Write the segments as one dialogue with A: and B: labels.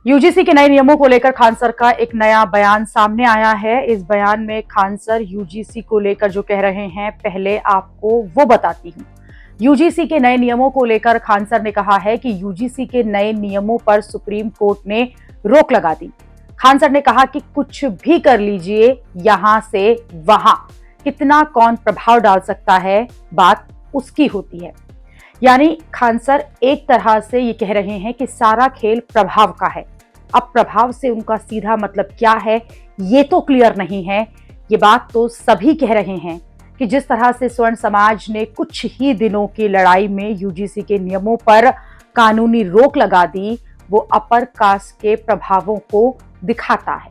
A: UGC के नए नियमों को लेकर खान सर का एक नया बयान सामने आया है। इस बयान में खान सर यूजीसी को लेकर जो कह रहे हैं, पहले आपको वो बताती हूँ। यूजीसी के नए नियमों को लेकर खान सर ने कहा है कि यूजीसी के नए नियमों पर सुप्रीम कोर्ट ने रोक लगा दी। खान सर ने कहा कि कुछ भी कर लीजिए, यहां से वहां कितना कौन प्रभाव डाल सकता है, बात उसकी होती है। यानी खान सर एक तरह से ये कह रहे हैं कि सारा खेल प्रभाव का है। अब प्रभाव से उनका सीधा मतलब क्या है, ये तो क्लियर नहीं है। ये बात तो सभी कह रहे हैं कि जिस तरह से स्वर्ण समाज ने कुछ ही दिनों की लड़ाई में यूजीसी के नियमों पर कानूनी रोक लगा दी, वो अपर कास्ट के प्रभावों को दिखाता है।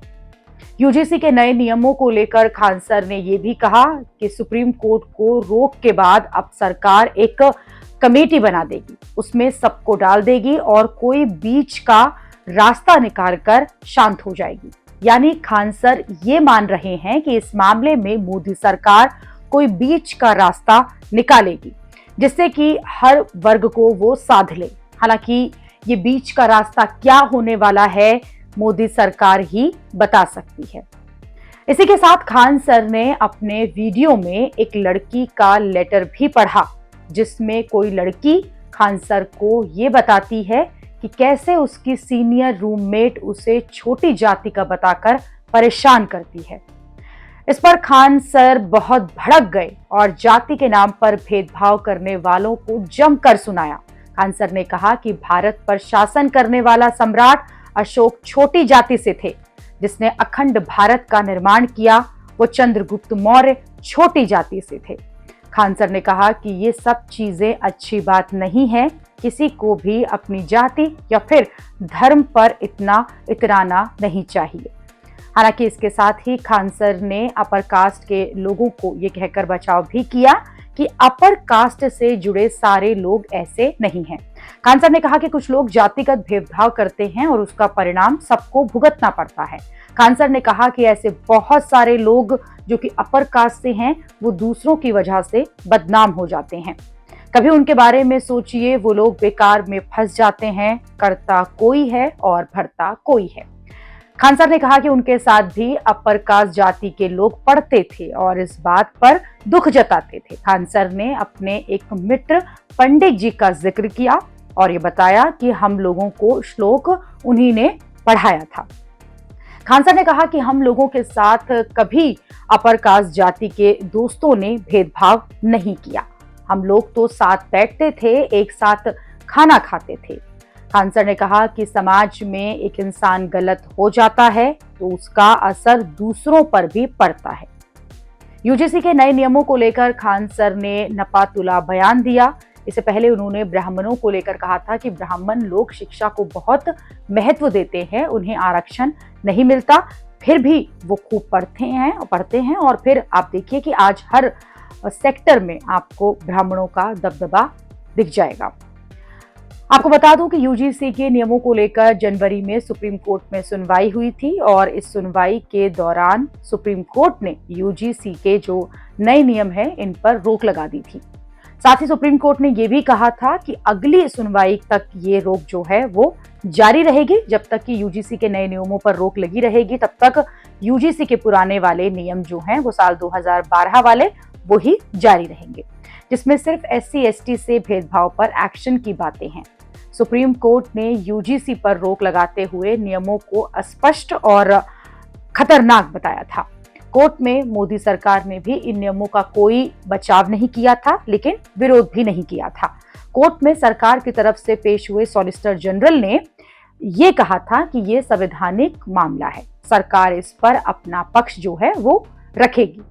A: यूजीसी के नए नियमों को लेकर खान सर ने यह भी कहा कि सुप्रीम कोर्ट को रोक के बाद अब सरकार एक कमेटी बना देगी, उसमें सबको डाल देगी और कोई बीच का रास्ता निकालकर शांत हो जाएगी। यानी खान सर ये मान रहे हैं कि इस मामले में मोदी सरकार कोई बीच का रास्ता निकालेगी, जिससे कि हर वर्ग को वो साध ले। हालांकि ये बीच का रास्ता क्या होने वाला है, मोदी सरकार ही बता सकती है। इसी के साथ खान सर ने अपने वीडियो में एक लड़की का लेटर भी पढ़ा, जिसमें कोई लड़की खान सर को ये बताती है कि कैसे उसकी सीनियर रूममेट उसे छोटी जाति का बताकर परेशान करती है। इस पर खान सर बहुत भड़क गए और जाति के नाम पर भेदभाव करने वालों को जमकर सुनाया। खान सर ने कहा कि भारत पर शासन करने वाला सम्राट अशोक छोटी जाति से थे, जिसने अखंड भारत का निर्माण किया, वो चंद्रगुप्त मौर्य छोटी जाति से थे। खान सर ने कहा कि ये सब चीजें अच्छी बात नहीं है, किसी को भी अपनी जाति या फिर धर्म पर इतना इतराना नहीं चाहिए। हालांकि इसके साथ ही खान सर ने अपर कास्ट के लोगों को ये कहकर बचाव भी किया कि अपर कास्ट से जुड़े सारे लोग ऐसे नहीं हैं। खान सर ने कहा कि कुछ लोग जातिगत भेदभाव करते हैं और उसका परिणाम सबको भुगतना पड़ता है। खान सर ने कहा कि ऐसे बहुत सारे लोग जो कि अपर कास्ट से हैं, वो दूसरों की वजह से बदनाम हो जाते हैं। कभी उनके बारे में सोचिए, वो लोग बेकार में फंस जाते हैं, करता कोई है और भरता कोई है। खान सर ने कहा कि उनके साथ भी अपर कास्ट जाति के लोग पढ़ते थे और इस बात पर दुख जताते थे। खान सर ने अपने एक मित्र पंडित जी का जिक्र किया और ये बताया कि हम लोगों को श्लोक उन्हीं ने पढ़ाया था। खान सर ने कहा कि हम लोगों के साथ कभी अपर कास्ट जाति के दोस्तों ने भेदभाव नहीं किया। हम लोग तो साथ बैठते थे, एक साथ खाना खाते थे। खान सर ने कहा कि समाज में एक इंसान गलत हो जाता है तो उसका असर दूसरों पर भी पड़ता है। यूजीसी के नए नियमों को लेकर खान सर ने नपातुला बयान दिया। इससे पहले उन्होंने ब्राह्मणों को लेकर कहा था कि ब्राह्मण लोग शिक्षा को बहुत महत्व देते हैं, उन्हें आरक्षण नहीं मिलता, फिर भी वो खूब पढ़ते हैं और फिर आप देखिए कि आज हर सेक्टर में आपको ब्राह्मणों का दबदबा दिख जाएगा। आपको बता दूं कि यूजीसी के नियमों को लेकर जनवरी में सुप्रीम कोर्ट में सुनवाई हुई थी और इस सुनवाई के दौरान सुप्रीम कोर्ट ने यूजीसी के जो नए नियम हैं, इन पर रोक लगा दी थी। साथ ही सुप्रीम कोर्ट ने यह भी कहा था कि अगली सुनवाई तक ये रोक जो है वो जारी रहेगी। जब तक कि यूजीसी के नए नियमों पर रोक लगी रहेगी, तब तक यूजीसी के पुराने वाले नियम जो हैं वो साल 2012 वाले वो ही जारी रहेंगे, जिसमें सिर्फ एससी एसटी से भेदभाव पर एक्शन की बातें हैं। सुप्रीम कोर्ट ने यूजीसी पर रोक लगाते हुए नियमों को अस्पष्ट और खतरनाक बताया था। कोर्ट में मोदी सरकार ने भी इन नियमों का कोई बचाव नहीं किया था, लेकिन विरोध भी नहीं किया था। कोर्ट में सरकार की तरफ से पेश हुए सॉलिसिटर जनरल ने ये कहा था कि ये संवैधानिक मामला है, सरकार इस पर अपना पक्ष जो है वो रखेगी।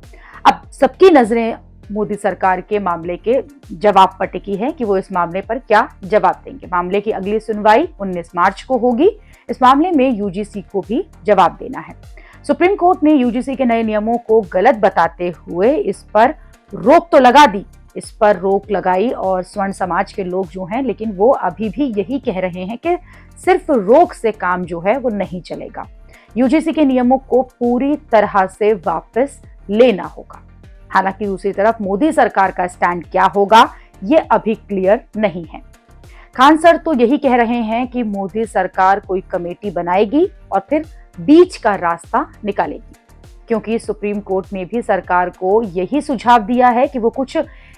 A: अब सबकी नजरें मोदी सरकार के मामले के जवाब पर टिकी है कि वो इस मामले पर क्या जवाब देंगे। मामले की अगली सुनवाई 19 मार्च को होगी। इस मामले में यूजीसी को भी जवाब देना है। सुप्रीम कोर्ट ने यूजीसी के नए नियमों को गलत बताते हुए इस पर रोक तो लगा दी, इस पर रोक लगाई और स्वर्ण समाज के लोग जो हैं, लेकिन वो अभी भी यही कह रहे हैं कि सिर्फ रोक से काम जो है वो नहीं चलेगा। यूजीसी के नियमों को पूरी तरह से वापस लेना होगा। हालांकि दूसरी तरफ मोदी सरकार का स्टैंड क्या होगा, ये अभी क्लियर नहीं है। खान सर तो यही कह रहे हैं कि मोदी सरकार कोई कमेटी बनाएगी और फिर बीच का रास्ता निकालेगी, क्योंकि सुप्रीम कोर्ट ने भी सरकार को यही सुझाव दिया है कि वो कुछ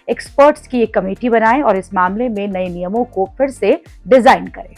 A: एक्सपर्ट्स की एक कमेटी बनाए और इस मामले में नए नियमों को फिर से डिजाइन करे।